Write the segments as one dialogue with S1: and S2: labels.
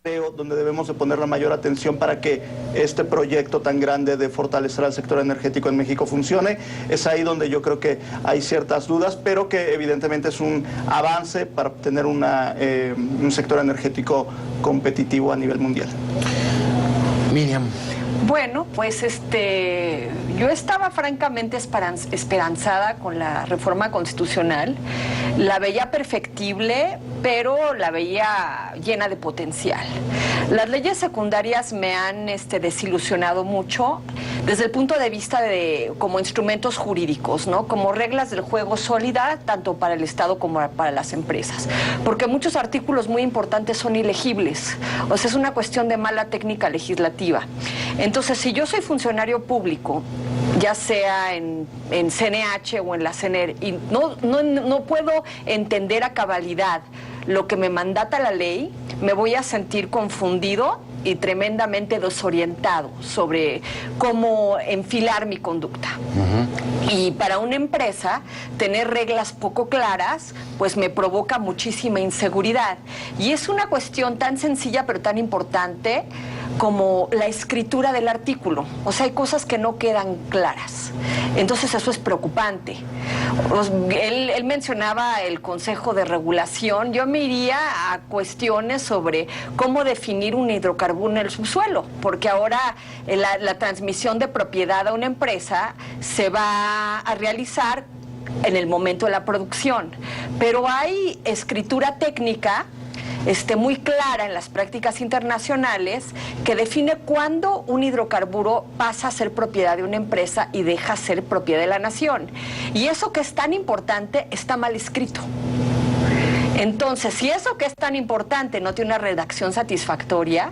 S1: creo, donde debemos de poner la mayor atención para que este proyecto tan grande de fortalecer al sector energético en México funcione. Es ahí donde yo creo que hay ciertas dudas, pero que evidentemente es un avance para obtener un sector energético competitivo a nivel mundial.
S2: Miriam.
S3: Bueno, pues yo estaba francamente esperanzada con la reforma constitucional. La veía perfectible, pero la veía llena de potencial. Las leyes secundarias me han desilusionado mucho desde el punto de vista de como instrumentos jurídicos, ¿no? Como reglas del juego sólidas, tanto para el Estado como para las empresas. Porque muchos artículos muy importantes son ilegibles. O sea, es una cuestión de mala técnica legislativa. Entonces, si yo soy funcionario público, ya sea en CNH o en la CNR, y no puedo entender a cabalidad lo que me mandata la ley, me voy a sentir confundido y tremendamente desorientado sobre cómo enfilar mi conducta. Y para una empresa, tener reglas poco claras, pues me provoca muchísima inseguridad. Y es una cuestión tan sencilla pero tan importante como la escritura del artículo. O sea, hay cosas que no quedan claras. Entonces eso es preocupante. Él mencionaba el Consejo de Regulación. Yo me iría a cuestiones sobre cómo definir un hidrocarburo en el subsuelo, porque ahora la transmisión de propiedad a una empresa se va a realizar en el momento de la producción. Pero hay escritura técnica muy clara en las prácticas internacionales que define cuándo un hidrocarburo pasa a ser propiedad de una empresa y deja ser propiedad de la nación. Y eso que es tan importante está mal escrito. Entonces, si eso que es tan importante no tiene una redacción satisfactoria,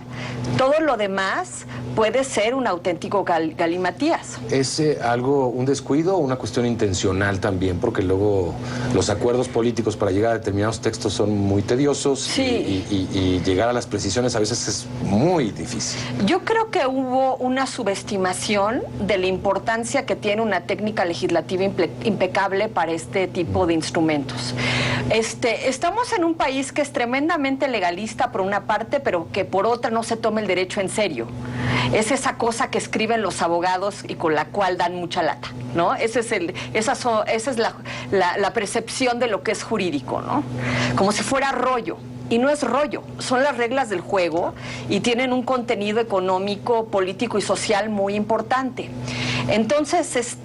S3: todo lo demás puede ser un auténtico galimatías.
S2: ¿Es un descuido o una cuestión intencional también? Porque luego los acuerdos políticos para llegar a determinados textos son muy tediosos.
S3: Sí.
S2: Y llegar a las precisiones a veces es muy difícil.
S3: Yo creo que hubo una subestimación de la importancia que tiene una técnica legislativa impecable para este tipo de instrumentos. Estamos en un país que es tremendamente legalista por una parte, pero que por otra no se toma el derecho en serio. Es esa cosa que escriben los abogados y con la cual dan mucha lata, ¿no? Esa es la percepción de lo que es jurídico, ¿no? Como si fuera rollo. Y no es rollo, son las reglas del juego y tienen un contenido económico, político y social muy importante. Entonces,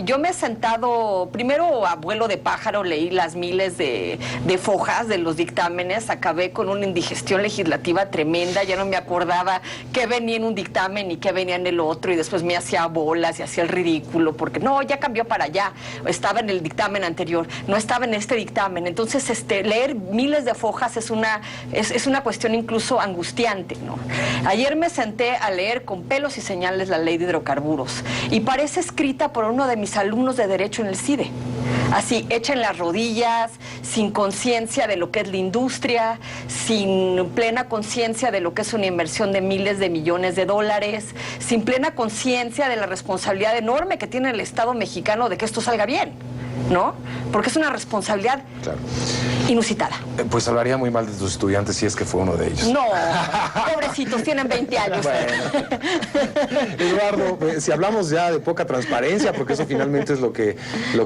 S3: yo me he sentado, primero a vuelo de pájaro, leí las miles de fojas de los dictámenes, acabé con una indigestión legislativa tremenda, ya no me acordaba qué venía en un dictamen y qué venía en el otro, y después me hacía bolas y hacía el ridículo, porque no, ya cambió para allá, estaba en el dictamen anterior, no estaba en este dictamen. Entonces, leer miles de fojas es una cuestión incluso angustiante, ¿no? Ayer me senté a leer con pelos y señales la ley de hidrocarburos y parece escrita por uno de mis alumnos de Derecho en el CIDE. Así, hecha en las rodillas, sin conciencia de lo que es la industria, sin plena conciencia de lo que es una inversión de miles de millones de dólares, sin plena conciencia de la responsabilidad enorme que tiene el Estado mexicano de que esto salga bien, ¿no? Porque es una responsabilidad inusitada.
S2: Pues hablaría muy mal de tus estudiantes si es que fue uno de ellos.
S3: No, pobrecitos, tienen 20 años.
S2: Bueno. Eduardo, si hablamos ya de poca transparencia, porque eso finalmente es lo que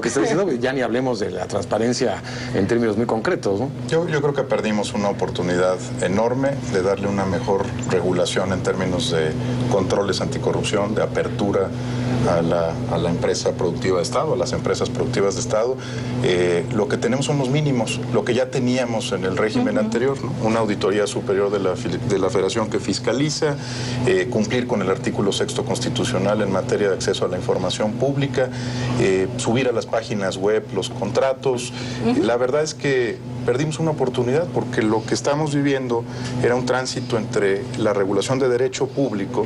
S2: está diciendo, ya ni hablemos de la transparencia en términos muy concretos, ¿no?
S4: Yo creo que perdimos una oportunidad enorme de darle una mejor regulación en términos de controles anticorrupción, de apertura a la empresa productiva de Estado, a las empresas productivas de Estado. Lo que tenemos son los mínimos, lo que ya teníamos en el régimen anterior, ¿no? Una auditoría superior de la Federación que fiscaliza, cumplir con el artículo 6º constitucional en materia de acceso a la información pública, subir a las páginas web los contratos. La verdad es que perdimos una oportunidad porque lo que estamos viviendo era un tránsito entre la regulación de derecho público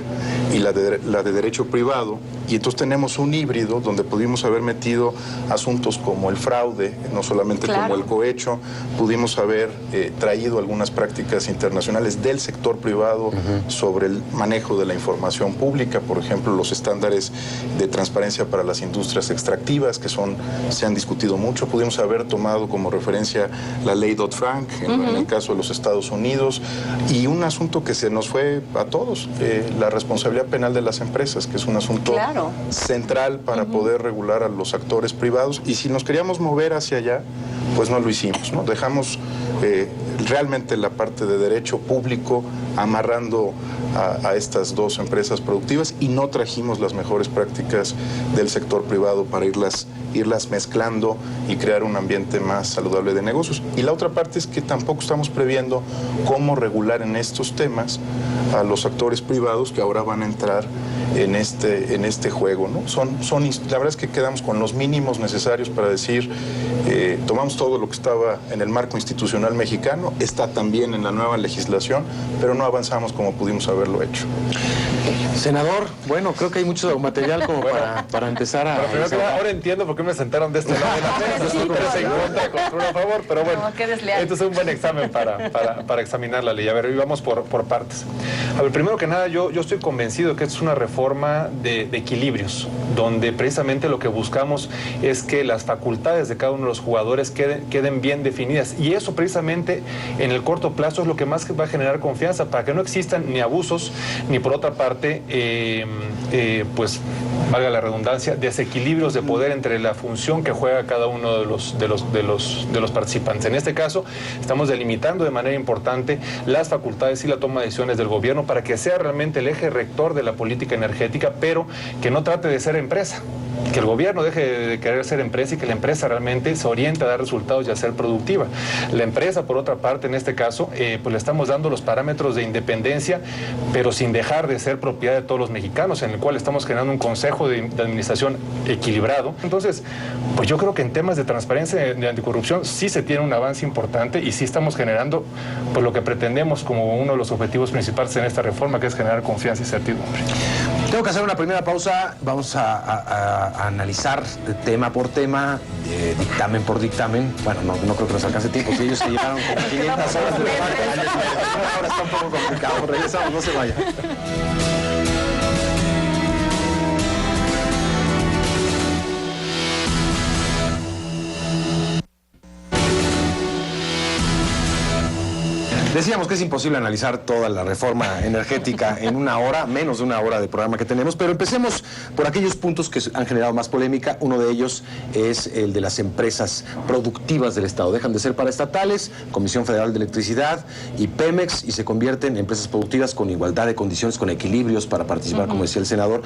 S4: y la de derecho privado, Y entonces tenemos un híbrido donde pudimos haber metido asuntos como el fraude, no solamente como el cohecho, pudimos haber traído algunas prácticas internacionales del sector privado sobre el manejo de la información pública, por ejemplo, los estándares de transparencia para las industrias extractivas, que se han discutido mucho. Pudimos haber tomado como referencia la ley Dodd-Frank, en el caso de los Estados Unidos, y un asunto que se nos fue a todos, la responsabilidad penal de las empresas, que es un asunto central para poder regular a los actores privados, y si nos queríamos mover hacia allá, pues no lo hicimos, ¿no? Dejamos realmente la parte de derecho público amarrando a estas dos empresas productivas y no trajimos las mejores prácticas del sector privado para irlas mezclando y crear un ambiente más saludable de negocios. Y la otra parte es que tampoco estamos previendo cómo regular en estos temas a los actores privados que ahora van a entrar en este juego, ¿no? La verdad es que quedamos con los mínimos necesarios para decir, tomamos todo lo que estaba en el marco institucional mexicano, está también en la nueva legislación, pero no avanzamos como pudimos haberlo hecho.
S2: Senador, bueno, creo que hay mucho material como para empezar a...
S5: Pero primero, ahora entiendo por qué me sentaron de este lado de la mesa. Estoy 3 en contra, con uno a favor, pero bueno, esto es un buen examen para examinar la ley. A ver, hoy vamos por partes. A ver, primero que nada, yo estoy convencido que esto es una reforma de equilibrios, donde precisamente lo que buscamos es que las facultades de cada uno de los jugadores queden bien definidas. Y eso precisamente en el corto plazo es lo que más va a generar confianza, para que no existan ni abusos, ni por otra parte, pues, valga la redundancia, desequilibrios de poder entre la función que juega cada uno de los participantes. En este caso, estamos delimitando de manera importante las facultades y la toma de decisiones del gobierno para que sea realmente el eje rector de la política energética, pero que no trate de ser empresa. Que el gobierno deje de querer ser empresa y que la empresa realmente se oriente a dar resultados y a ser productiva. La empresa, por otra parte, en este caso, pues le estamos dando los parámetros de independencia, pero sin dejar de ser propiedad de todos los mexicanos, en el cual estamos generando un consejo de administración equilibrado. Entonces, pues yo creo que en temas de transparencia, de anticorrupción, sí se tiene un avance importante y sí estamos generando pues lo que pretendemos como uno de los objetivos principales en esta reforma, que es generar confianza y certidumbre.
S2: Tengo que hacer una primera pausa. Vamos a analizar tema por tema, dictamen por dictamen. Bueno, no creo que nos alcance tiempo. Si ellos se llevaron como 500 horas de debate, ahora está un poco complicado. Regresamos, no se vaya. Decíamos que es imposible analizar toda la reforma energética en una hora, menos de una hora de programa que tenemos, pero empecemos por aquellos puntos que han generado más polémica. Uno de ellos es el de las empresas productivas del Estado. Dejan de ser paraestatales, Comisión Federal de Electricidad y Pemex, y se convierten en empresas productivas con igualdad de condiciones, con equilibrios para participar, como decía el senador.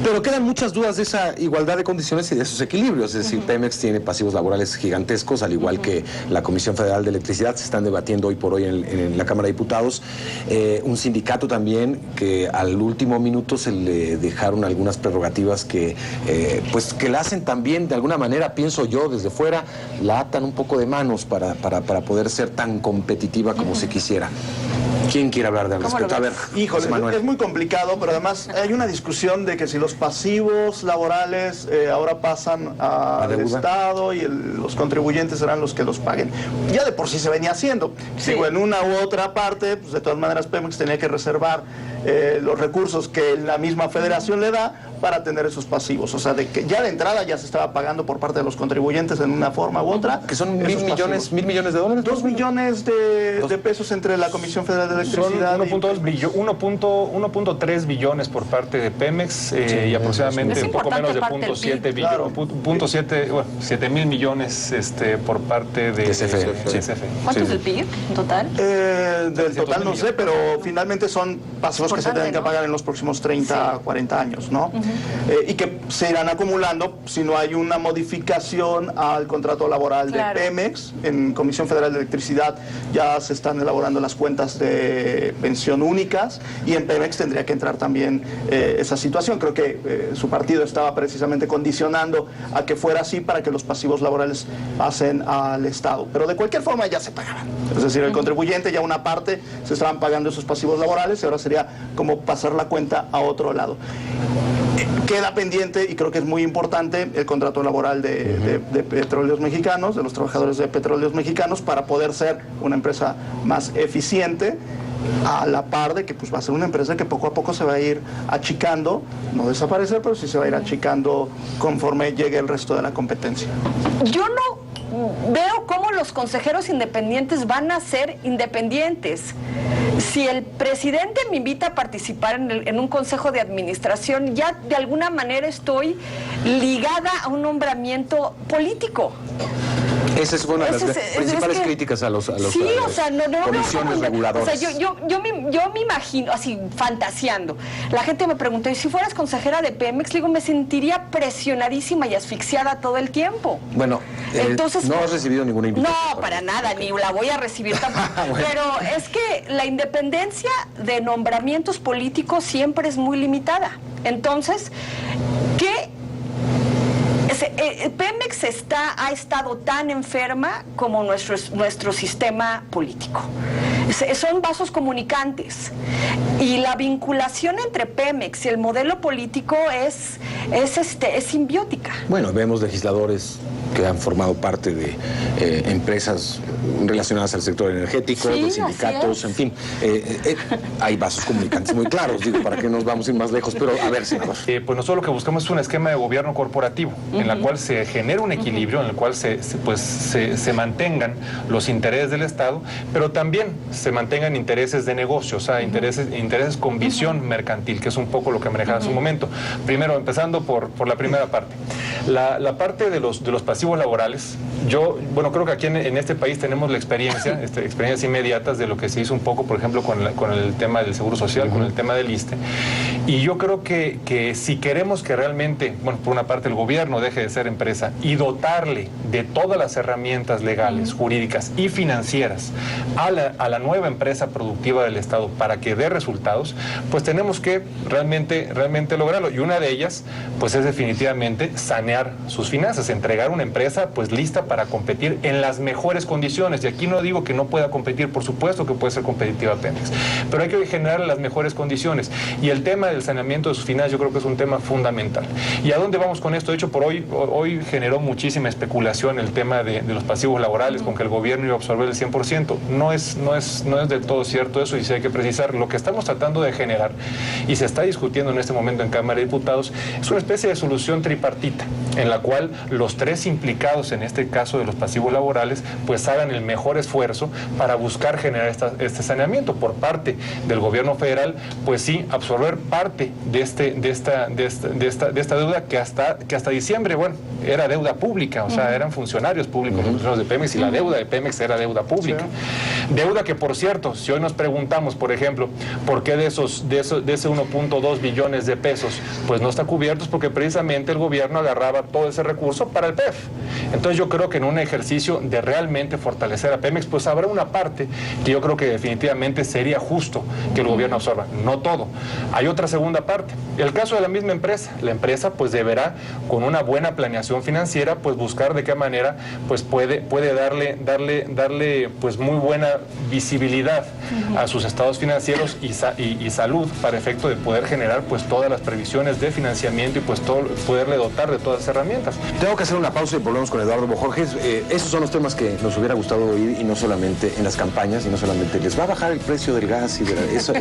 S2: Pero quedan muchas dudas de esa igualdad de condiciones y de esos equilibrios. Es decir, Pemex tiene pasivos laborales gigantescos, al igual que la Comisión Federal de Electricidad. Se están debatiendo hoy por hoy en la Cámara de Diputados, un sindicato también que al último minuto se le dejaron algunas prerrogativas que pues que la hacen también de alguna manera, pienso yo desde fuera, la atan un poco de manos para poder ser tan competitiva como se quisiera. ¿Quién quiere hablar de al respecto? A ver,
S1: híjole, es muy complicado, pero además hay una discusión de que si los pasivos laborales ahora pasan al Estado y los contribuyentes serán los que los paguen. Ya de por sí se venía haciendo. Sí. Digo, en una u otra parte, pues de todas maneras Pemex tenía que reservar los recursos que la misma federación le da para tener esos pasivos. O sea, de que ya de entrada ya se estaba pagando por parte de los contribuyentes en una forma u otra.
S2: ¿Que son $1,000 millones de dólares?
S1: 2 millones de pesos entre la Comisión Federal de Electricidad.
S5: Son 1.3 billones por parte de Pemex, y aproximadamente un poco menos de 0.7 billones, 7,000 millones por parte de CFE.
S3: ¿Cuánto es el PIB en total?
S1: Del total no sé, pero finalmente son pasivos que se tienen que pagar en los próximos 30, 40 años, ¿no? Y que se irán acumulando si no hay una modificación al contrato laboral de Pemex. En Comisión Federal de Electricidad ya se están elaborando las cuentas de pensión únicas y en Pemex tendría que entrar también esa situación. Creo que su partido estaba precisamente condicionando a que fuera así para que los pasivos laborales pasen al Estado. Pero de cualquier forma ya se pagaban. Es decir, el contribuyente ya una parte se estaban pagando esos pasivos laborales y ahora sería como pasar la cuenta a otro lado. Queda pendiente, y creo que es muy importante, el contrato laboral de Petróleos Mexicanos, de los trabajadores de Petróleos Mexicanos, para poder ser una empresa más eficiente, a la par de que pues va a ser una empresa que poco a poco se va a ir achicando, no desaparecer, pero sí se va a ir achicando conforme llegue el resto de la competencia.
S3: Yo no veo cómo los consejeros independientes van a ser independientes. Si el presidente me invita a participar en un consejo de administración, ya de alguna manera estoy ligada a un nombramiento político.
S2: Esa es una de las principales críticas a los
S3: sí, o sea, no
S2: comisiones reguladoras.
S3: O sea, yo me imagino, así, fantaseando. La gente me preguntó, ¿y si fueras consejera de Pemex? Le digo, me sentiría presionadísima y asfixiada todo el tiempo.
S2: Bueno, entonces, no has recibido ninguna invitación.
S3: No, para nada, ni la voy a recibir tampoco. Bueno. Pero es que la independencia de nombramientos políticos siempre es muy limitada. Entonces, ¿qué? Pemex ha estado tan enferma como nuestro sistema político. Son vasos comunicantes. Y la vinculación entre Pemex y el modelo político es simbiótica.
S2: Bueno, vemos legisladores que han formado parte de empresas relacionadas al sector energético,
S3: sí,
S2: de sindicatos, en fin. Hay vasos comunicantes muy claros, digo, para que nos vamos a ir más lejos, pero a ver, senador.
S5: Pues nosotros lo que buscamos es un esquema de gobierno corporativo, en la cual se genera un equilibrio, en el cual se mantengan los intereses del Estado, pero también se mantengan intereses de negocio, o sea, intereses con visión mercantil, que es un poco lo que manejaba en su momento. Primero, empezando por la primera parte. La parte de los pasivos laborales, creo que aquí en este país tenemos la experiencias inmediatas de lo que se hizo un poco, por ejemplo, con el tema del Seguro Social, con el tema del ISSSTE. Y yo creo que si queremos que realmente, por una parte el gobierno deje de ser empresa y dotarle de todas las herramientas legales, jurídicas y financieras a la nueva empresa productiva del Estado para que dé resultados, pues tenemos que realmente lograrlo. Y una de ellas, pues es definitivamente sanear sus finanzas, entregar una empresa pues lista para competir en las mejores condiciones. Y aquí no digo que no pueda competir, por supuesto que puede ser competitiva Pemex, pero hay que generar las mejores condiciones. Y el tema del saneamiento de sus finanzas yo creo que es un tema fundamental. ¿Y a dónde vamos con esto? De hecho, hoy generó muchísima especulación el tema de los pasivos laborales, con que el gobierno iba a absorber el 100%. No es del todo cierto eso, y sí hay que precisar. Lo que estamos tratando de generar, y se está discutiendo en este momento en Cámara de Diputados, es una especie de solución tripartita, en la cual los tres implicados en este caso de los pasivos laborales pues hagan el mejor esfuerzo para buscar generar este saneamiento. Por parte del gobierno federal, pues sí, absorber parte de esta deuda que hasta diciembre, era deuda pública, o sea, eran funcionarios públicos los funcionarios de Pemex, y la deuda de Pemex era deuda pública. Sí. Deuda que, por cierto, si hoy nos preguntamos, por ejemplo, por qué de ese 1.2 billones de pesos pues no está cubierto, es porque precisamente el gobierno agarraba todo ese recurso para el PEF. Entonces yo creo que en un ejercicio de realmente fortalecer a Pemex, pues habrá una parte que yo creo que definitivamente sería justo que el gobierno absorba, no todo. Hay otra segunda parte, el caso de la misma empresa. La empresa pues deberá, con una buena planeación financiera, pues buscar de qué manera pues puede darle pues muy buena visibilidad a sus estados financieros y salud, para efecto de poder generar pues todas las previsiones de financiamiento y pues poderle dotar de todas las herramientas.
S2: Tengo que hacer una pausa y volvemos con Eduardo Bojorges. Esos son los temas que nos hubiera gustado oír, y no solamente en las campañas, y no solamente les va a bajar el precio del gas, y esos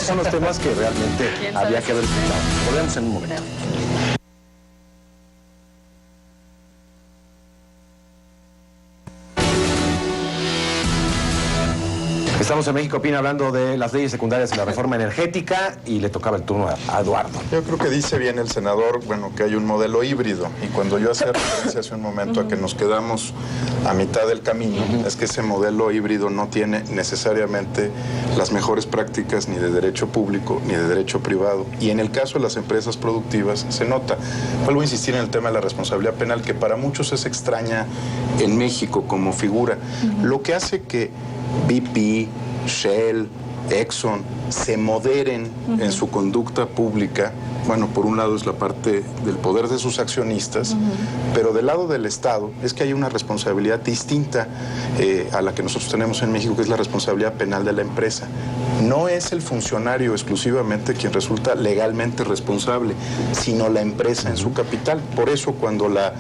S2: son los temas que realmente había que haber escuchado. Volvemos en un momento. Estamos en México Opina hablando de las leyes secundarias y la reforma energética, y le tocaba el turno a Eduardo.
S4: Yo creo que dice bien el senador, que hay un modelo híbrido, y cuando yo hacía referencia hace un momento a que nos quedamos a mitad del camino, es que ese modelo híbrido no tiene necesariamente las mejores prácticas ni de derecho público ni de derecho privado, y en el caso de las empresas productivas se nota. Vuelvo a insistir en el tema de la responsabilidad penal, que para muchos es extraña en México como figura, lo que hace que BP, Shell, Exxon se moderen en su conducta pública. Por un lado es la parte del poder de sus accionistas, pero del lado del Estado es que hay una responsabilidad distinta a la que nosotros tenemos en México, que es la responsabilidad penal de la empresa. no es el funcionario exclusivamente quien resulta legalmente responsable, sino la empresa en su capital. Por eso cuando la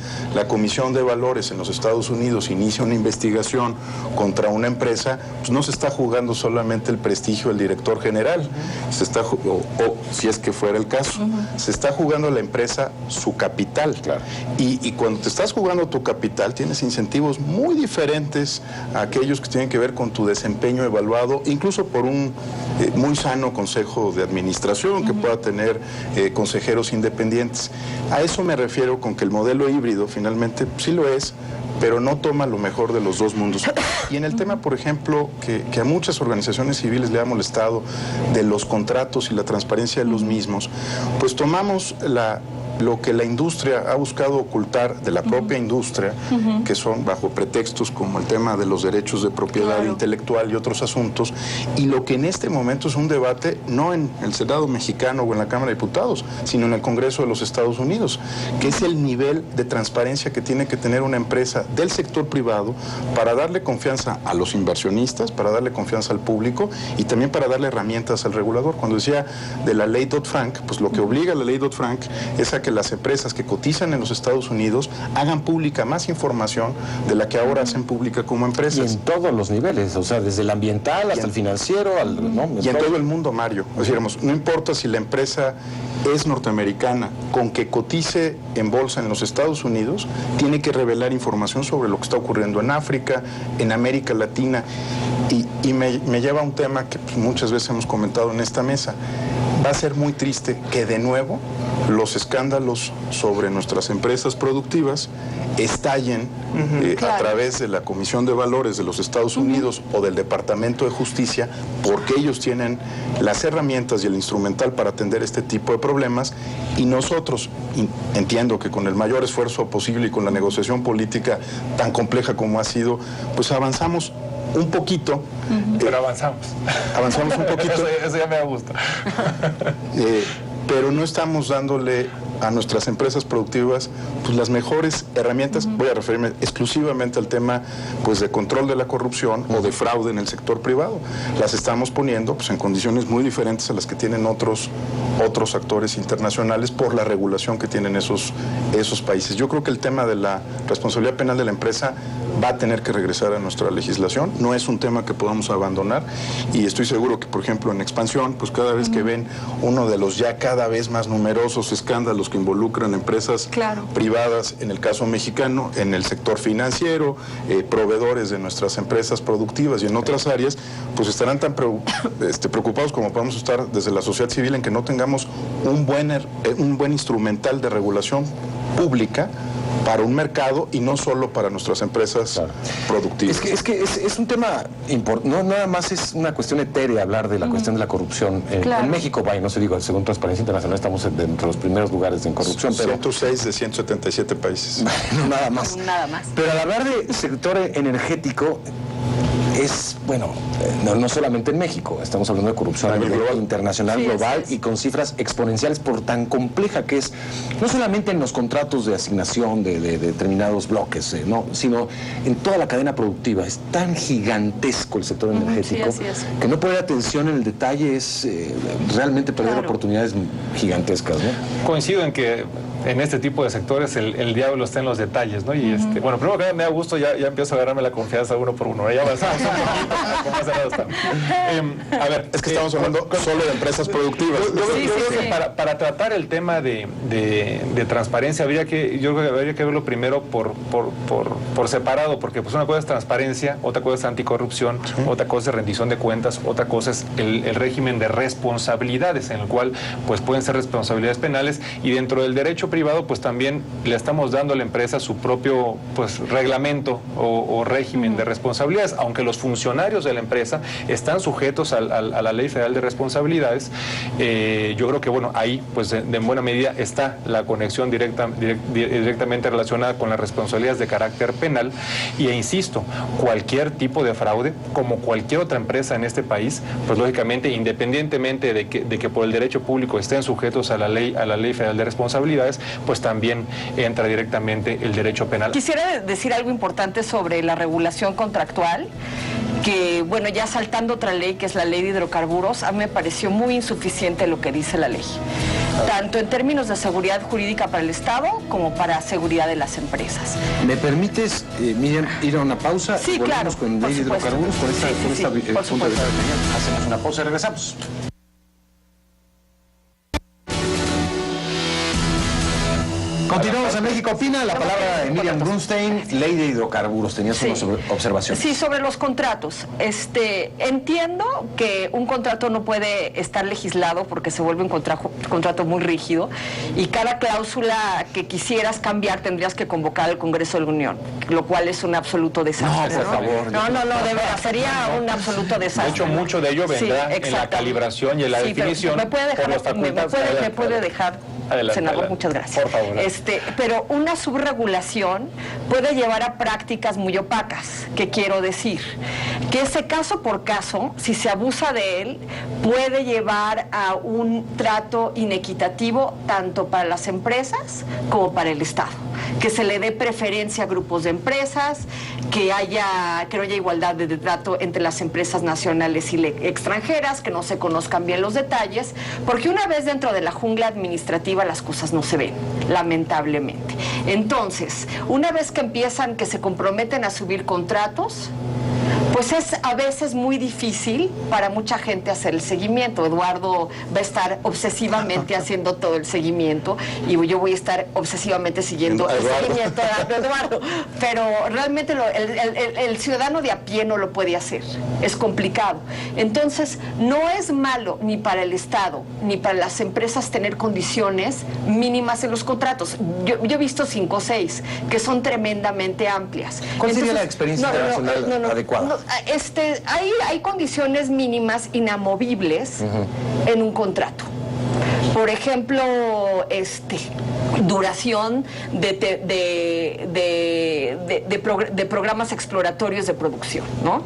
S4: Comisión de Valores en los Estados Unidos inicia una investigación contra una empresa, pues no se está jugando solamente el prestigio del director general, se está, o si es que fuera el caso, se está jugando la empresa su capital.
S2: Claro.
S4: Y cuando te estás jugando tu capital, tienes incentivos muy diferentes a aquellos que tienen que ver con tu desempeño evaluado, incluso por un muy sano consejo de administración que pueda tener consejeros independientes. A eso me refiero con que el modelo híbrido finalmente sí lo es, pero no toma lo mejor de los dos mundos. Y en el tema, por ejemplo, que a muchas organizaciones civiles le ha molestado de los contratos y la transparencia de los mismos, pues tomamos lo que la industria ha buscado ocultar de la propia industria, que son bajo pretextos como el tema de los derechos de propiedad intelectual y otros asuntos, y lo que en este momento es un debate no en el Senado mexicano o en la Cámara de Diputados, sino en el Congreso de los Estados Unidos, que es el nivel de transparencia que tiene que tener una empresa del sector privado para darle confianza a los inversionistas, para darle confianza al público y también para darle herramientas al regulador. Cuando decía de la ley Dodd-Frank, pues lo que obliga a la ley Dodd-Frank es a que las empresas que cotizan en los Estados Unidos hagan pública más información de la que ahora hacen pública como empresas.
S2: Y en todos los niveles, o sea, desde el ambiental hasta el financiero. ¿No?
S4: Y en todo el mundo, Mario. O sea, digamos, no importa si la empresa es norteamericana, con que cotice en bolsa en los Estados Unidos, tiene que revelar información sobre lo que está ocurriendo en África, en América Latina. Y me lleva a un tema que pues, muchas veces hemos comentado en esta mesa. Va a ser muy triste que de nuevo los escándalos sobre nuestras empresas productivas estallen a través de la Comisión de Valores de los Estados Unidos o del Departamento de Justicia, porque ellos tienen las herramientas y el instrumental para atender este tipo de problemas, y nosotros, entiendo que con el mayor esfuerzo posible y con la negociación política tan compleja como ha sido, pues avanzamos un poquito.
S5: Pero avanzamos.
S4: Avanzamos un poquito.
S5: Eso ya me gusta.
S4: Pero no estamos dándole a nuestras empresas productivas pues las mejores herramientas. Voy a referirme exclusivamente al tema pues de control de la corrupción o de fraude en el sector privado. Las estamos poniendo pues en condiciones muy diferentes a las que tienen otros actores internacionales por la regulación que tienen esos países. Yo creo que el tema de la responsabilidad penal de la empresa va a tener que regresar a nuestra legislación. No es un tema que podamos abandonar, y estoy seguro que, por ejemplo, en Expansión, pues cada vez que ven uno de los ya cada vez más numerosos escándalos que involucran empresas privadas, en el caso mexicano, en el sector financiero, proveedores de nuestras empresas productivas y en otras áreas, pues estarán tan preocupados como podemos estar desde la sociedad civil en que no tengamos un buen instrumental de regulación pública para un mercado y no solo para nuestras empresas productivas.
S2: Es un tema importante, no nada más es una cuestión etérea hablar de la cuestión de la corrupción. En México, no se digo, según Transparencia Internacional estamos entre los primeros lugares en corrupción.
S4: 106 de 177 países.
S2: Nada más. Pero al hablar de sector energético, es, no solamente en México, estamos hablando de corrupción a nivel internacional, global, y con cifras exponenciales por tan compleja que es, no solamente en los contratos de asignación de determinados bloques, sino en toda la cadena productiva. Es tan gigantesco el sector energético que no poner atención en el detalle es realmente perder oportunidades gigantescas, ¿no?
S5: Coincido en que en este tipo de sectores el diablo está en los detalles, ¿no? Y bueno, primero que me da gusto, ya empiezo a agarrarme la confianza uno por uno. Ya avanzamos un poquito. A ver,
S4: es que estamos hablando solo de empresas productivas.
S5: Yo creo que para tratar el tema de transparencia habría que verlo primero por separado, porque pues una cosa es transparencia, otra cosa es anticorrupción, otra cosa es rendición de cuentas, otra cosa es el régimen de responsabilidades, en el cual pues pueden ser responsabilidades penales, y dentro del derecho privado pues también le estamos dando a la empresa su propio pues reglamento o régimen de responsabilidades, aunque los funcionarios de la empresa están sujetos a la Ley Federal de Responsabilidades. Yo creo que ahí pues en buena medida está la conexión directamente relacionada con las responsabilidades de carácter penal, e insisto, cualquier tipo de fraude, como cualquier otra empresa en este país, pues lógicamente, independientemente de que por el derecho público estén sujetos a la Ley Federal de Responsabilidades, pues también entra directamente el derecho penal.
S3: Quisiera decir algo importante sobre la regulación contractual. que, bueno, ya saltando otra ley, que es la ley de hidrocarburos, a mí me pareció muy insuficiente lo que dice la ley, tanto en términos de seguridad jurídica para el Estado como para seguridad de las empresas.
S2: ¿Me permites, Miriam, ir a una pausa?
S3: Sí, claro.
S2: Con ley de hidrocarburos, con esta
S3: por
S2: punto de
S3: supuesto.
S2: vista. Hacemos una pausa y regresamos. Continuamos en México Opina, la palabra de Miriam Brunstein, ley de hidrocarburos. Tenías unas observaciones.
S3: Sí, sobre los contratos. Entiendo que un contrato no puede estar legislado porque se vuelve un contrato muy rígido y cada cláusula que quisieras cambiar tendrías que convocar al Congreso de la Unión, lo cual es un absoluto desastre.
S2: No, por favor.
S3: No, de verdad, sería un absoluto desastre.
S5: De hecho, mucho de ello vendrá en la calibración y en la definición
S3: me puede dejar,
S5: por las facultades.
S3: me puede dejar.
S5: Adelante,
S3: Senador,
S5: adelante.
S3: muchas gracias.
S5: Por favor.
S3: Pero una subregulación puede llevar a prácticas muy opacas, que quiero decir que ese caso por caso, si se abusa de él, puede llevar a un trato inequitativo tanto para las empresas como para el Estado. Que se le dé preferencia a grupos de empresas, que no haya igualdad de trato entre las empresas nacionales y extranjeras, que no se conozcan bien los detalles, porque una vez dentro de la jungla administrativa las cosas no se ven, lamentablemente. Entonces, una vez que se comprometen a subir contratos, pues es a veces muy difícil para mucha gente hacer el seguimiento. Eduardo va a estar obsesivamente haciendo todo el seguimiento y yo voy a estar obsesivamente siguiendo el seguimiento de Eduardo. Pero realmente el ciudadano de a pie no lo puede hacer. Es complicado. Entonces, no es malo ni para el Estado ni para las empresas tener condiciones mínimas en los contratos. Yo he visto 5 o 6 que son tremendamente amplias.
S2: ¿Cuál sería la experiencia internacional adecuada?
S3: Hay condiciones mínimas inamovibles en un contrato. Por ejemplo, duración de programas exploratorios de producción, ¿no?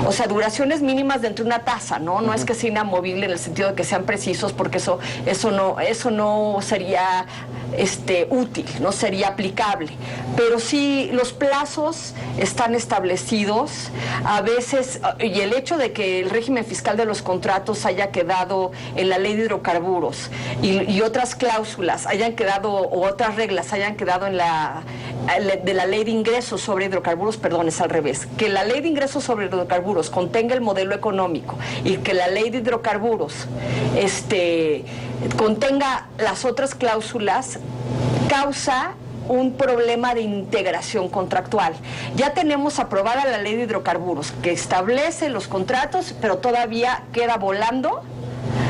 S3: O sea, duraciones mínimas dentro de una tasa, ¿no? No es que sea inamovible en el sentido de que sean precisos, porque eso no sería útil, no sería aplicable. Pero sí, los plazos están establecidos. A veces, y el hecho de que el régimen fiscal de los contratos haya quedado en la ley de hidrocarburos y otras cláusulas hayan quedado, o otras reglas hayan quedado en de la ley de ingresos sobre hidrocarburos, perdón, es al revés, que la ley de ingresos sobre hidrocarburos contenga el modelo económico y que la ley de hidrocarburos contenga las otras cláusulas, causa un problema de integración contractual. Ya tenemos aprobada la ley de hidrocarburos que establece los contratos, pero todavía queda volando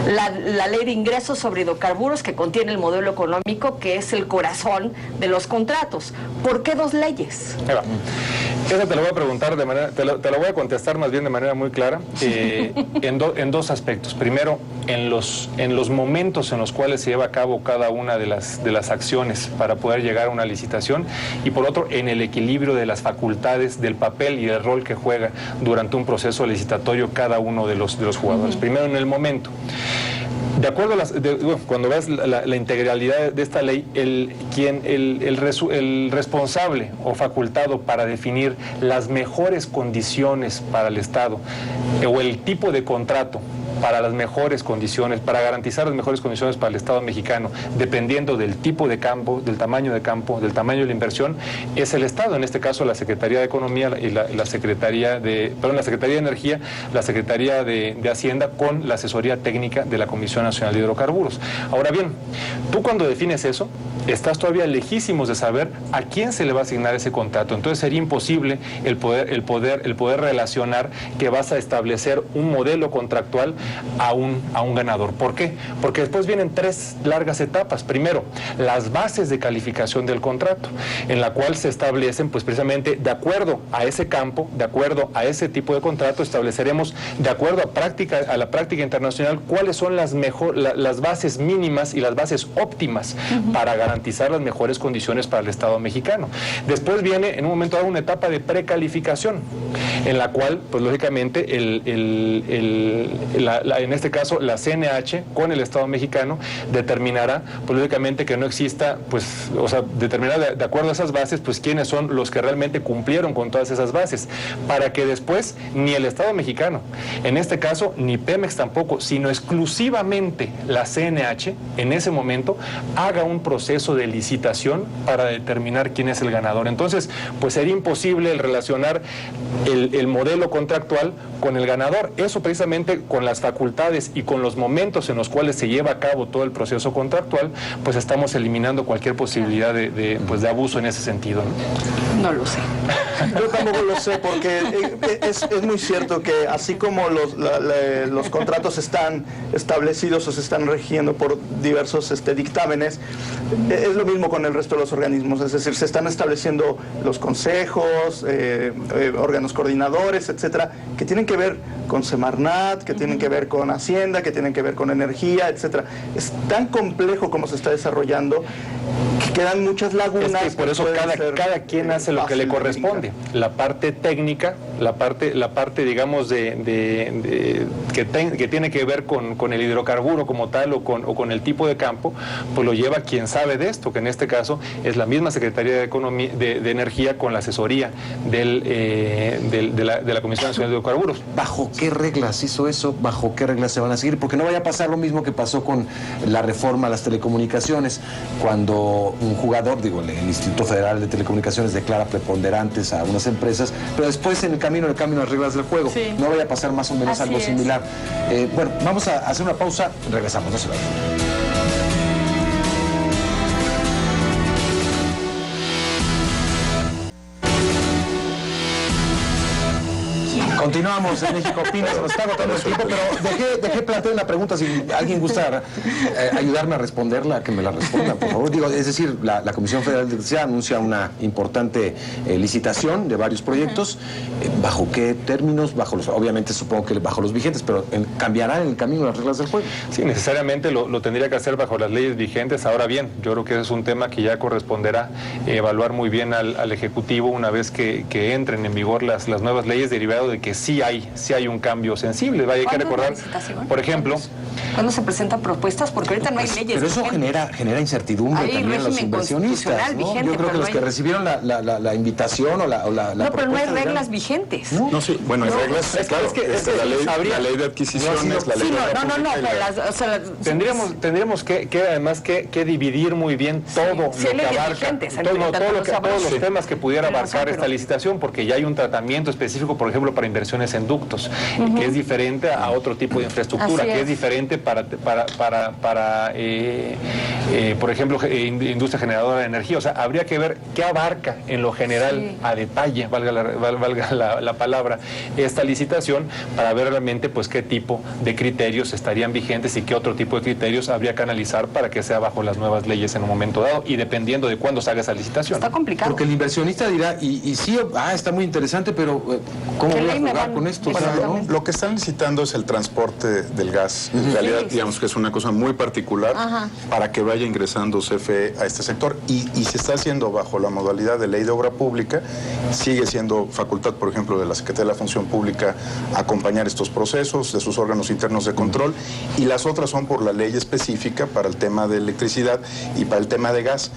S3: la ley de ingresos sobre hidrocarburos que contiene el modelo económico, que es el corazón de los contratos. ¿Por qué 2 leyes?
S5: Eso te lo voy a preguntar te lo voy a contestar más bien de manera muy clara, en 2 aspectos. Primero, en los momentos en los cuales se lleva a cabo cada una de las acciones para poder llegar a una licitación, y por otro, en el equilibrio de las facultades, del papel y el rol que juega durante un proceso licitatorio cada uno de los jugadores. Primero, en el momento. De acuerdo a cuando ves la integralidad de esta ley, el responsable o facultado para definir las mejores condiciones para el Estado o el tipo de contrato para las mejores condiciones, para garantizar las mejores condiciones para el Estado mexicano, dependiendo del tipo de campo, del tamaño de campo, del tamaño de la inversión, es el Estado, en este caso la Secretaría de Economía y la Secretaría de Energía, la Secretaría de Hacienda, con la asesoría técnica de la Comisión Nacional de Hidrocarburos. Ahora bien, tú cuando defines eso, estás todavía lejísimos de saber a quién se le va a asignar ese contrato. Entonces sería imposible el poder relacionar que vas a establecer un modelo contractual a un ganador. ¿Por qué? Porque después vienen 3 largas etapas. Primero, las bases de calificación del contrato, en la cual se establecen, pues precisamente de acuerdo a ese campo, de acuerdo a ese tipo de contrato, estableceremos, de acuerdo a la práctica internacional, cuáles son las bases mínimas y las bases óptimas para garantizar las mejores condiciones para el Estado mexicano. Después viene, en un momento dado, una etapa de precalificación, en la cual, pues lógicamente, en este caso, la CNH con el Estado mexicano determinará, pues lógicamente, que no exista, pues, o sea, determinará de acuerdo a esas bases, pues quiénes son los que realmente cumplieron con todas esas bases, para que después ni el Estado mexicano, en este caso, ni Pemex tampoco, sino exclusivamente la CNH, en ese momento, haga un proceso de licitación para determinar quién es el ganador. Entonces, pues sería imposible el relacionar el modelo contractual con el ganador. Eso precisamente, con las facultades y con los momentos en los cuales se lleva a cabo todo el proceso contractual, pues estamos eliminando cualquier posibilidad de abuso en ese sentido, ¿no?
S3: No lo sé.
S1: Yo tampoco lo sé, porque es muy cierto que así como los contratos están establecidos o se están regiendo por diversos dictámenes, es lo mismo con el resto de los organismos, es decir, se están estableciendo los consejos, órganos coordinadores, etcétera, que tienen que ver con Semarnat, que tienen que ver con Hacienda, que tienen que ver con energía, etcétera. Es tan complejo como se está desarrollando que quedan muchas lagunas.
S5: Es que por eso cada quien hace lo que le corresponde. La parte técnica, la parte digamos que tiene que ver con el hidrocarburo como tal o con el tipo de campo, pues lo lleva quien sabe de esto, que en este caso es la misma Secretaría de Economía de Energía con la asesoría de la Comisión Nacional de Hidrocarburos.
S2: ¿Bajo qué reglas hizo eso? ¿Bajo qué reglas se van a seguir? Porque no vaya a pasar lo mismo que pasó con la reforma a las telecomunicaciones, cuando un jugador, digo, el Instituto Federal de Telecomunicaciones declara preponderantes a unas empresas, pero después en el camino las reglas del juego. Sí. No vaya a pasar más o menos
S3: así
S2: algo similar. Bueno, vamos a hacer una pausa, regresamos, no se vayan. Continuamos en México Opina, se nos está agotando el tiempo, pero dejé plantear una pregunta, si alguien gusta ayudarme a responderla, que me la responda, por favor. Digo, es decir, la Comisión Federal de Electricidad anuncia una importante licitación de varios proyectos. ¿Bajo qué términos? Obviamente supongo que bajo los vigentes, pero ¿cambiarán en el camino las reglas del juego?
S5: Sí, necesariamente lo tendría que hacer bajo las leyes vigentes. Ahora bien, yo creo que ese es un tema que ya corresponderá evaluar muy bien al Ejecutivo una vez que entren en vigor las nuevas leyes, derivado de que sí hay un cambio sensible. Hay que recordar, por ejemplo,
S3: ¿cuándo se presentan propuestas? Porque ahorita no hay leyes.
S2: Pero eso genera incertidumbre también a los inversionistas, ¿no?
S3: Vigente,
S2: yo creo que los que recibieron la invitación o la
S3: no, pero no hay reglas vigentes.
S4: No, sí, bueno, hay reglas, claro, la ley de adquisiciones, la ley de...
S5: Tendríamos que además que dividir muy bien todo lo que abarca, todos los temas que pudiera abarcar esta licitación, porque ya hay un tratamiento específico, por ejemplo, para inversiones en ductos, que es diferente a otro tipo de infraestructura, que es diferente para por ejemplo, industria generadora de energía. O sea, habría que ver qué abarca en lo general, a detalle, valga la palabra, esta licitación, para ver realmente pues qué tipo de criterios estarían vigentes y qué otro tipo de criterios habría que analizar para que sea bajo las nuevas leyes en un momento dado, y dependiendo de cuándo se haga esa licitación.
S3: Está complicado.
S2: Porque el inversionista dirá, y sí, está muy interesante, pero ¿cómo voy a jugar con esto?
S4: Bueno, lo que están licitando es el transporte del gas. En realidad, digamos que es una cosa muy particular para que vaya ingresando CFE a este sector, y se está haciendo bajo la modalidad de ley de obra pública. Sigue siendo facultad, por ejemplo, de la Secretaría de la Función Pública acompañar estos procesos, de sus órganos internos de control, y las otras son por la ley específica para el tema de electricidad y para el tema de gas.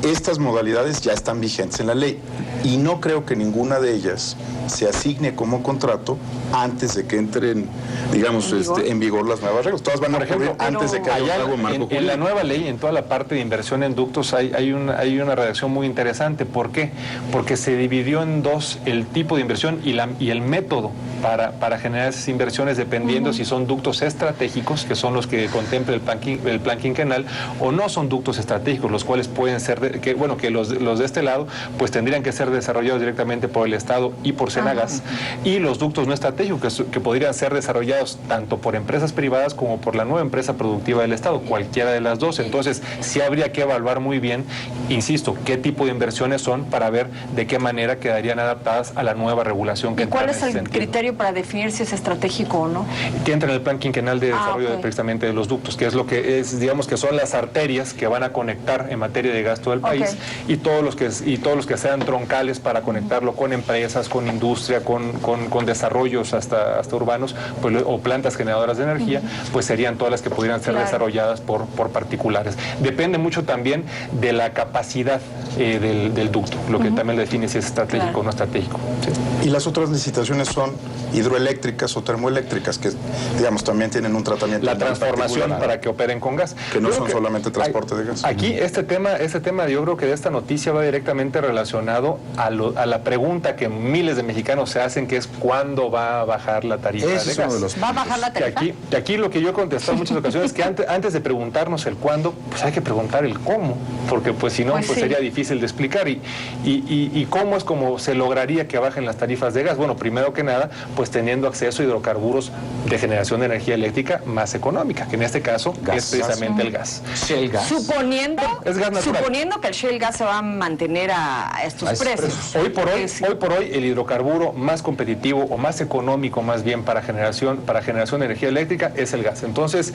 S4: Estas modalidades ya están vigentes en la ley, y no creo que ninguna de ellas se asigne como contrato antes de que entren, digamos, en vigor las nuevas reglas. Todas van a ocurrir antes de que haya un nuevo marco jurídico.
S5: En la nueva ley, en toda la parte de inversión en ductos, hay una redacción muy interesante. ¿Por qué? Porque se dividió en dos el tipo de inversión y el método para generar esas inversiones, dependiendo si son ductos estratégicos, que son los que contempla el plan quinquenal, o no son ductos estratégicos, los cuales pueden ser, que los de este lado, pues tendrían que ser desarrollados directamente por el Estado y por Senagas, y los ductos no estratégicos, que podrían ser desarrollados tanto por empresas privadas como por la nueva empresa productiva del Estado, cualquiera de las dos. Entonces, sí habría que evaluar muy bien, insisto, qué tipo de inversiones son, para ver de qué manera quedarían adaptadas a la nueva regulación que entra en ese sentido.
S3: ¿Cuál es el criterio criterio para definir si es estratégico o no?
S5: Que entra en el plan quinquenal de desarrollo precisamente de los ductos, que es lo que es, digamos que son las arterias que van a conectar en materia de gasto del país, y todos los que sean troncales para conectarlo con empresas, con industria, con desarrollos hasta urbanos, pues, o plantas generadoras de energía, pues serían todas las que pudieran ser desarrolladas por particulares. Depende mucho también de la capacidad del ducto, lo que también le define si es estratégico o no estratégico. ¿Sí?
S4: Y las otras licitaciones son hidroeléctricas o termoeléctricas, que digamos también tienen un tratamiento.
S5: La transformación para que operen con gas.
S4: Que no son solamente transporte de gas.
S5: Aquí este tema yo creo que de esta noticia va directamente relacionado a la pregunta que miles de mexicanos se hacen, que es ¿cuándo va a bajar la tarifa de gas?
S3: ¿Va a bajar la tarifa?
S5: Que aquí lo que yo he contestado en muchas ocasiones es que antes de preguntarnos el cuándo, pues hay que preguntar el cómo, porque pues si no, pues sería difícil de explicar. Y cómo es como se lograría que bajen las tarifas de gas. Bueno, primero que nada, pues teniendo acceso a hidrocarburos de generación de energía eléctrica más económica, que en este caso es precisamente el gas.
S2: Shell gas.
S3: Suponiendo que el shale gas se va a mantener a estos precios.
S5: Hoy por hoy el hidrocarburo más competitivo o más económico más bien para generación de energía eléctrica es el gas. Entonces,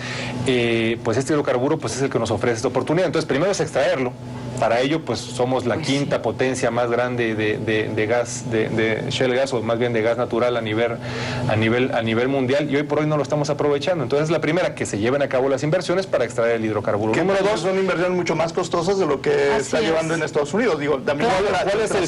S5: pues este hidrocarburo pues es el que nos ofrece esta oportunidad. Entonces, primero es extraerlo. Para ello, pues somos la quinta potencia más grande de gas, de shale gas, o más bien de gas natural a nivel mundial, y hoy por hoy no lo estamos aprovechando. Entonces, la primera, que se lleven a cabo las inversiones para extraer el hidrocarburo.
S1: Número dos, son inversiones mucho más costosas de lo que está llevando en Estados Unidos. Digo, también
S5: ¿cuál es el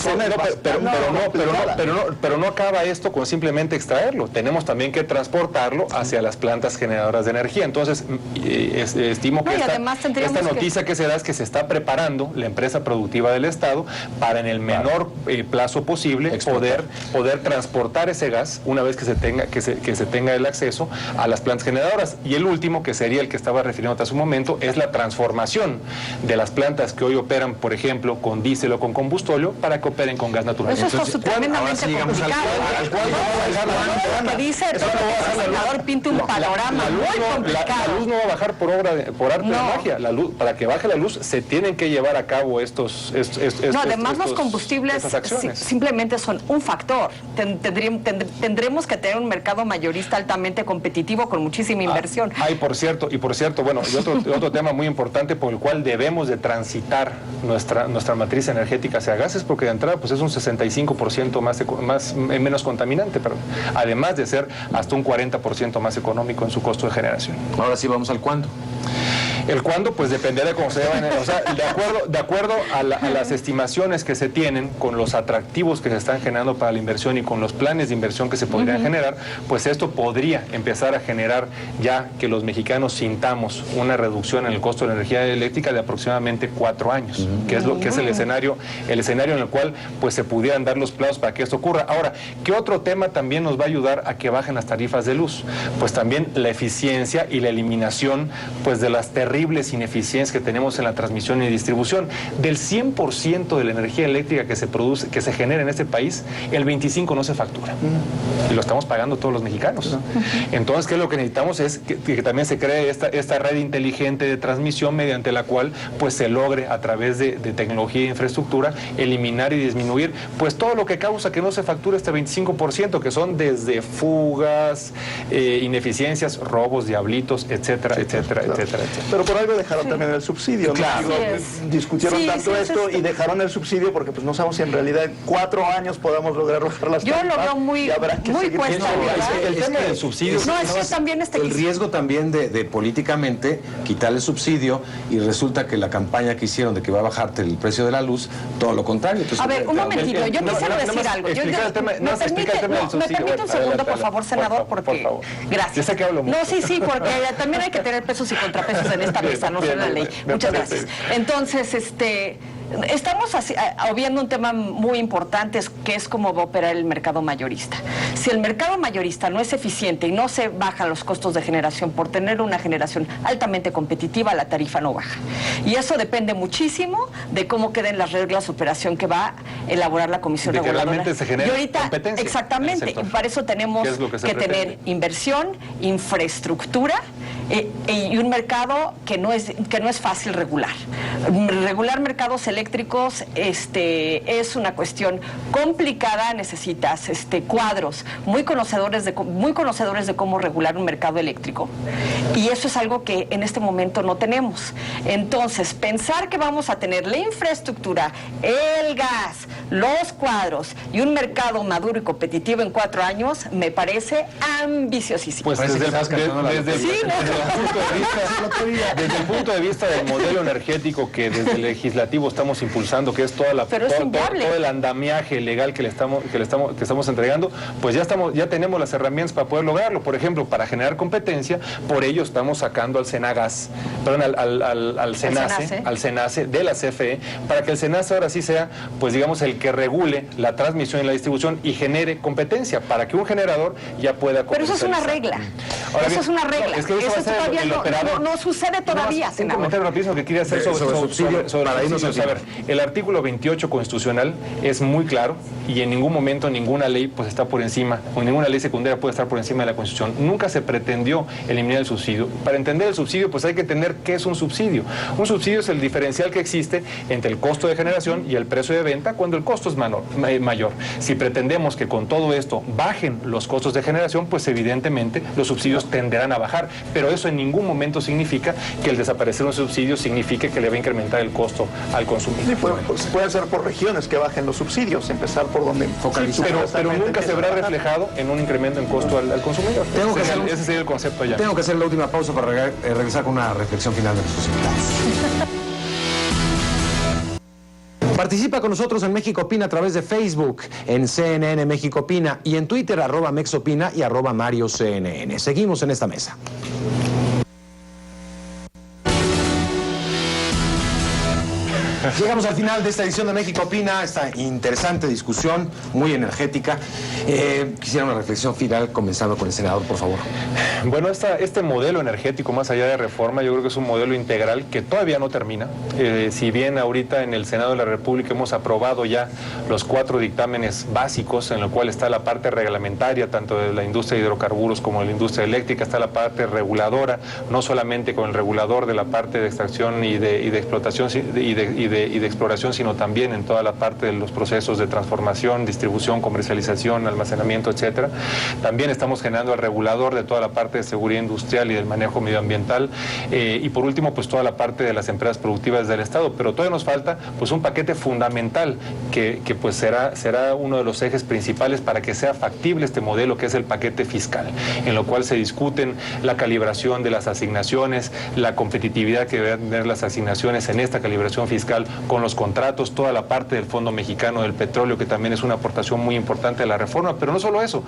S5: pero no acaba esto con simplemente extraerlo. Tenemos también que transportarlo hacia las plantas generadoras de energía. Entonces, estimo que esta noticia que se da es que se está preparando la empresa productiva del Estado para en el menor plazo posible poder transportar ese gas una vez que se tenga el acceso a las plantas generadoras. Y el último, que sería el que estaba refiriendo hace un momento, es la transformación de las plantas que hoy operan, por ejemplo, con diésel o con combustóleo, para que operen con gas natural.
S3: Eso es tremendamente complicado. Lo que dice todo el senador pinta un panorama muy complicado.
S5: La luz no va a bajar por arte de magia. La luz, para que baje la luz, se tienen que llevar a cabo
S3: además los combustibles simplemente son un factor. Tendremos que tener un mercado mayorista altamente competitivo con muchísima inversión.
S5: Por cierto, bueno, y otro tema muy importante por el cual debemos de transitar nuestra matriz energética hacia gases, porque de entrada pues es un 65% menos contaminante, además de ser hasta un 40% más económico en su costo de generación.
S2: Ahora sí vamos al cuándo.
S5: El cuándo, pues dependerá de cómo se vayan. O sea, de acuerdo a las estimaciones que se tienen, con los atractivos que se están generando para la inversión y con los planes de inversión que se podrían generar, pues esto podría empezar a generar ya que los mexicanos sintamos una reducción en el costo de la energía eléctrica de aproximadamente 4 años, que es el escenario en el cual pues se pudieran dar los plazos para que esto ocurra. Ahora, ¿qué otro tema también nos va a ayudar a que bajen las tarifas de luz? Pues también la eficiencia y la eliminación pues de las terribles ineficiencias que tenemos en la transmisión y distribución. Del 100% de la energía eléctrica que se genera en este país, el 25% no se factura. Y lo estamos pagando todos los mexicanos. Entonces, ¿qué es lo que necesitamos? Es que también se cree esta red inteligente de transmisión, mediante la cual pues se logre, a través de tecnología e infraestructura, eliminar y disminuir pues todo lo que causa que no se facture este 25%, que son desde fugas, ineficiencias, robos, diablitos, etcétera, etcétera, etcétera.
S1: Pero por algo dejaron también el subsidio.
S2: Claro.
S1: Discutieron tanto esto y dejaron el subsidio porque pues no sabemos si en realidad en 4 años podamos lograr bajar las tarifas.
S3: Yo lo veo muy cuesta.
S2: El tema del subsidio el riesgo también de políticamente quitarle el subsidio, y resulta que la campaña que hicieron de que va a bajarte el precio de la luz, todo lo contrario. Entonces,
S3: a ver, un momentito, yo quisiera decir algo. ¿Me permite un segundo, por favor, senador? Porque gracias.
S5: Yo sé que hablo mucho.
S3: No, sí, porque también hay que tener pesos y contrapesos en esta mesa, no solo en la ley. Muchas gracias. Entonces, estamos obviando un tema muy importante, que es cómo va a operar el mercado mayorista. Si el mercado mayorista no es eficiente y no se bajan los costos de generación por tener una generación altamente competitiva, la tarifa no baja. Y eso depende muchísimo de cómo queden las reglas de operación que va a elaborar la Comisión Reguladora.
S5: Realmente se genere
S3: competencia. Exactamente. Y para eso tenemos que tener inversión, infraestructura y un mercado que no es fácil regular. Regular mercados eléctricos es una cuestión complicada, necesitas cuadros muy conocedores de cómo regular un mercado eléctrico, y eso es algo que en este momento no tenemos. Entonces, pensar que vamos a tener la infraestructura, el gas, los cuadros y un mercado maduro y competitivo en 4 años me parece ambiciosísimo.
S5: Pues desde el punto de vista del modelo energético que desde el legislativo estamos impulsando, que es todo el andamiaje legal que estamos entregando, pues ya tenemos las herramientas para poder lograrlo. Por ejemplo, para generar competencia, por ello estamos sacando al Cenagas, al Cenace de la CFE, para que el Cenace ahora sí sea, pues digamos, el que regule la transmisión y la distribución y genere competencia, para que un generador ya pueda
S3: comercializar. Pero eso es una regla.
S5: Ahora
S3: eso es una regla.
S5: Es que eso todavía
S3: no sucede todavía.
S5: Un comentario rapidísimo que quería hacer sobre subsidio. A ver, el artículo 28 constitucional es muy claro, y en ningún momento ninguna ley pues está por encima, o ninguna ley secundaria puede estar por encima de la Constitución. Nunca se pretendió eliminar el subsidio. Para entender el subsidio, pues hay que entender qué es un subsidio. Un subsidio es el diferencial que existe entre el costo de generación y el precio de venta cuando el costo es mayor. Si pretendemos que con todo esto bajen los costos de generación, pues evidentemente los subsidios tenderán a bajar, pero eso en ningún momento significa que el desaparecer un subsidio signifique que le va a incrementar el costo al consumidor.
S1: Sí, puede ser por regiones que bajen los subsidios, empezar por donde focalizar.
S5: Pero nunca se verá reflejado en un incremento en costo al consumidor. Ese sería el concepto ya.
S2: Tengo que hacer la última pausa para regresar con una reflexión final de nuestros invitados. Participa con nosotros en México Opina a través de Facebook, en CNN México Opina, y en Twitter, @MexOpina y @MarioCNN. Seguimos en esta mesa. Llegamos al final de esta edición de México Opina, esta interesante discusión, muy energética. Quisiera una reflexión final, comenzando con el senador, por favor.
S5: Bueno, este modelo energético, más allá de reforma, yo creo que es un modelo integral que todavía no termina. Si bien ahorita en el Senado de la República hemos aprobado ya los 4 dictámenes básicos, en lo cual está la parte reglamentaria, tanto de la industria de hidrocarburos como de la industria eléctrica, está la parte reguladora, no solamente con el regulador de la parte de extracción y de explotación y de exploración, sino también en toda la parte de los procesos de transformación, distribución, comercialización, almacenamiento, etcétera. También estamos generando el regulador de toda la parte de seguridad industrial y del manejo medioambiental, y por último, pues toda la parte de las empresas productivas del Estado. Pero todavía nos falta pues un paquete fundamental que pues será uno de los ejes principales para que sea factible este modelo, que es el paquete fiscal, en lo cual se discuten la calibración de las asignaciones, la competitividad que deben tener las asignaciones en esta calibración fiscal con los contratos, toda la parte del Fondo Mexicano del Petróleo, que también es una aportación muy importante a la reforma. Pero no solo eso,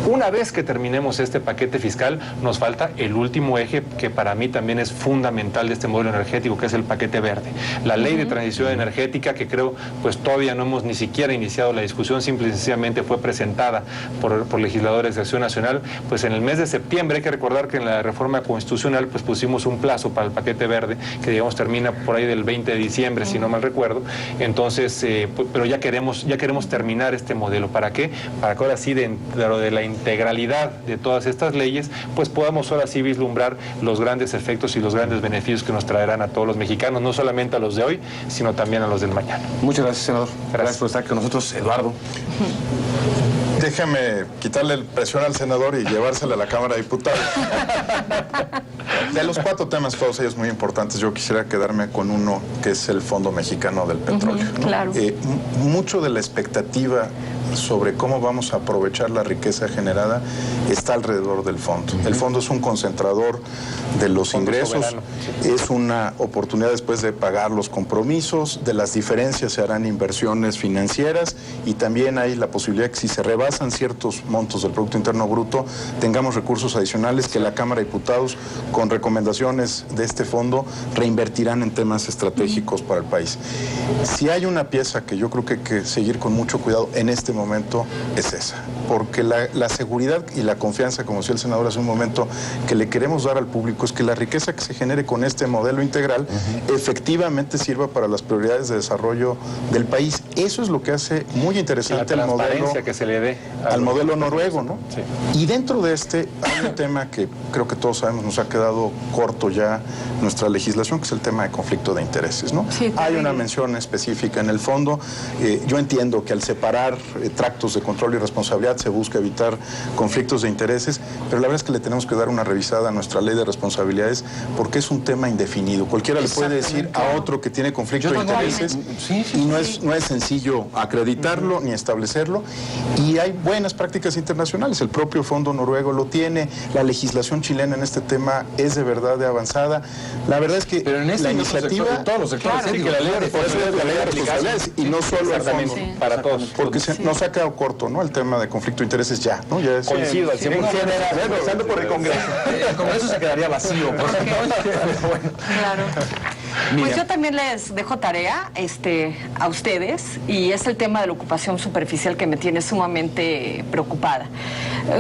S5: una vez que terminemos este paquete fiscal, nos falta el último eje que para mí también es fundamental de este modelo energético, que es el paquete verde. La ley de transición energética, que creo pues todavía no hemos ni siquiera iniciado la discusión, simple y sencillamente fue presentada por legisladores de Acción Nacional, pues en el mes de septiembre. Hay que recordar que en la reforma constitucional pues pusimos un plazo para el paquete verde, que digamos termina por ahí del 20 de diciembre, si no mal recuerdo. Entonces, pero ya queremos terminar este modelo. ¿Para qué? Para que ahora sí, dentro de la integralidad de todas estas leyes, pues podamos ahora sí vislumbrar los grandes efectos y los grandes beneficios que nos traerán a todos los mexicanos, no solamente a los de hoy, sino también a los del mañana.
S2: Muchas gracias, senador. Gracias por estar con nosotros, Eduardo.
S4: Déjeme quitarle presión al senador y llevársela a la Cámara de Diputados. De los 4 temas, todos ellos muy importantes, yo quisiera quedarme con uno, que es el Fondo Mexicano del Petróleo.
S3: Claro.
S4: Mucho de la expectativa sobre cómo vamos a aprovechar la riqueza generada está alrededor del fondo. El fondo es un concentrador de los ingresos, es una oportunidad después de pagar los compromisos, de las diferencias se harán inversiones financieras, y también hay la posibilidad que si se rebasan ciertos montos del Producto Interno Bruto, tengamos recursos adicionales que la Cámara de Diputados, con recomendaciones de este fondo, reinvertirán en temas estratégicos para el país. Si hay una pieza que yo creo que hay que seguir con mucho cuidado en este momento, es esa. porque la seguridad y la confianza, como decía el senador hace un momento, que le queremos dar al público es que la riqueza que se genere con este modelo integral efectivamente sirva para las prioridades de desarrollo del país. Eso es lo que hace muy interesante el modelo
S5: que se le dé
S4: al modelo noruego, ¿no?
S5: Sí.
S4: Y dentro de este hay un tema que creo que todos sabemos, nos ha quedado corto ya nuestra legislación, que es el tema de conflicto de intereses, ¿no?
S3: Sí,
S4: hay una mención específica en el fondo. Yo entiendo que al separar tractos de control y responsabilidad se busca evitar conflictos de intereses, pero la verdad es que le tenemos que dar una revisada a nuestra ley de responsabilidades porque es un tema indefinido. Cualquiera le puede decir a otro que tiene conflicto de intereses y no es sencillo acreditarlo ni establecerlo. Y hay buenas prácticas internacionales. El propio Fondo Noruego lo tiene. La legislación chilena en este tema es de verdad de avanzada. La verdad es que la iniciativa...
S2: en todos los sectores,
S4: claro,
S2: que la ley de
S4: responsabilidades y no solo el fondo.
S5: Para todos.
S4: Porque nos ha quedado corto, ¿no? El tema de conflicto de intereses ya, ¿no? Ya es,
S5: coincido al 100%.
S1: Empezando por el Congreso.
S2: El Congreso se quedaría vacío.
S3: Claro. Pues yo también les dejo tarea a ustedes, y es el tema de la ocupación superficial que me tiene sumamente preocupada.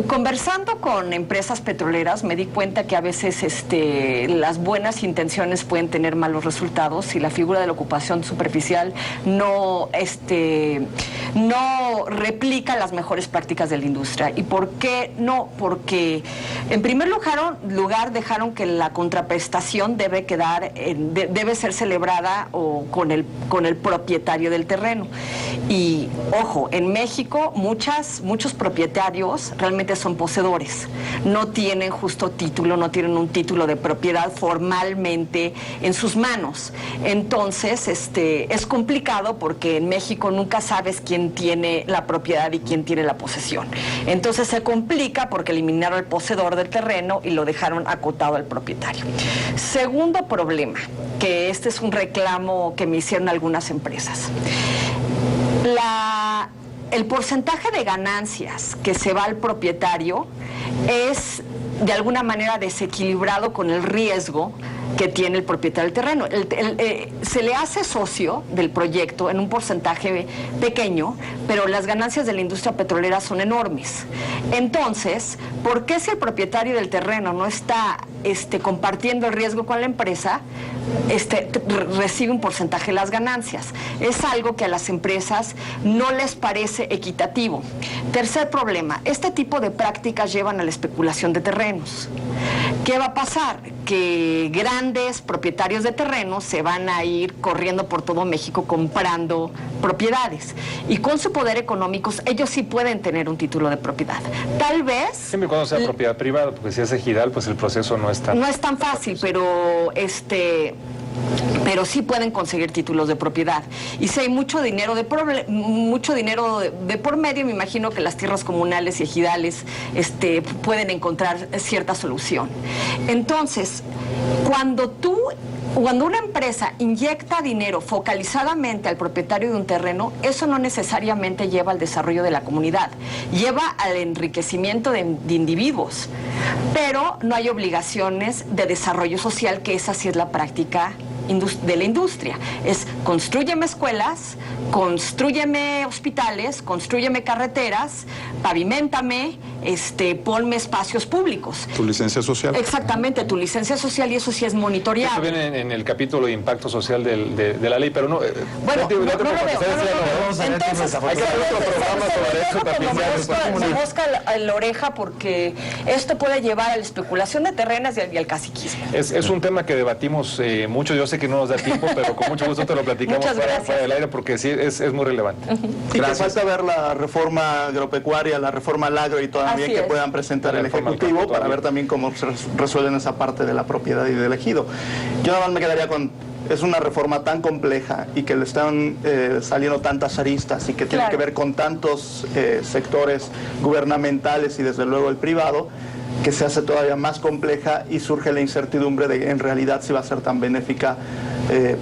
S3: Conversando con empresas petroleras me di cuenta que a veces las buenas intenciones pueden tener malos resultados y la figura de la ocupación superficial no replica las mejores prácticas de la industria. ¿Y por qué no? Porque en primer lugar dejaron que la contraprestación debe ser celebrada con el propietario del terreno. Y ojo, en México muchos propietarios realmente son poseedores, no tienen justo título, no tienen un título de propiedad formalmente en sus manos. Entonces es complicado porque en México nunca sabes quién tiene la propiedad y quién tiene la posesión. Entonces se complica porque eliminaron al poseedor del terreno y lo dejaron acotado al propietario. Segundo problema, que este es un reclamo que me hicieron algunas empresas. El porcentaje de ganancias que se va al propietario es de alguna manera desequilibrado con el riesgo que tiene el propietario del terreno. Se le hace socio del proyecto en un porcentaje pequeño, pero las ganancias de la industria petrolera son enormes. Entonces, ¿por qué si el propietario del terreno no está compartiendo el riesgo con la empresa, recibe un porcentaje de las ganancias? Es algo que a las empresas no les parece equitativo. Tercer problema, este tipo de prácticas llevan a la especulación de terrenos. ¿Qué va a pasar? Que grandes propietarios de terrenos se van a ir corriendo por todo México comprando propiedades. Y con su poder económico, ellos sí pueden tener un título de propiedad. Tal vez...
S5: Siempre y cuando sea propiedad privada, porque si es ejidal, pues el proceso no es tan
S3: fácil, pero sí pueden conseguir títulos de propiedad. Y si hay mucho dinero de por medio, me imagino que las tierras comunales y ejidales pueden encontrar cierta solución. Entonces, cuando una empresa inyecta dinero focalizadamente al propietario de un terreno, eso no necesariamente lleva al desarrollo de la comunidad, lleva al enriquecimiento de individuos, pero no hay obligaciones de desarrollo social, que esa sí es la práctica de la industria. Es constrúyeme escuelas, constrúyeme hospitales, constrúyeme carreteras, paviméntame, ponme espacios públicos.
S4: Tu licencia social.
S3: Exactamente, tu licencia social, y eso sí es monitoreable.
S5: Eso viene en el capítulo de impacto social de la ley, pero no...
S3: Bueno, no lo veo. Entonces,
S5: hay que hacer otro programa sobre eso.
S3: Me mosca la oreja, porque esto puede llevar a la especulación de terrenos y al caciquismo.
S5: Es un tema que debatimos mucho. Yo sé que no nos da tiempo, pero con mucho gusto te lo platicamos fuera del aire, porque sí es muy relevante.
S1: Y que falta ver la reforma agropecuaria, la reforma al agro y también que puedan presentar el Ejecutivo para ver también cómo se resuelven esa parte de la propiedad y del ejido. Yo nada más me quedaría con... Es una reforma tan compleja y que le están saliendo tantas aristas y que tiene que ver con tantos sectores gubernamentales y desde luego el privado, que se hace todavía más compleja y surge la incertidumbre de en realidad si va a ser tan benéfica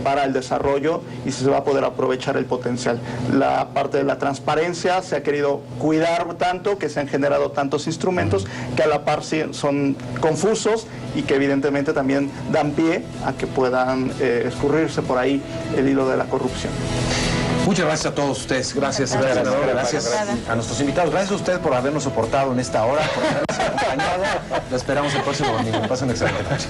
S1: para el desarrollo y si se va a poder aprovechar el potencial. La parte de la transparencia se ha querido cuidar tanto, que se han generado tantos instrumentos que a la par son confusos y que evidentemente también dan pie a que puedan escurrirse por ahí el hilo de la corrupción.
S2: Muchas gracias a todos ustedes. Gracias, senador. Gracias a nuestros invitados. Gracias a ustedes por habernos soportado en esta hora, por habernos acompañado. Lo esperamos el próximo domingo. Pasen una excelente noche.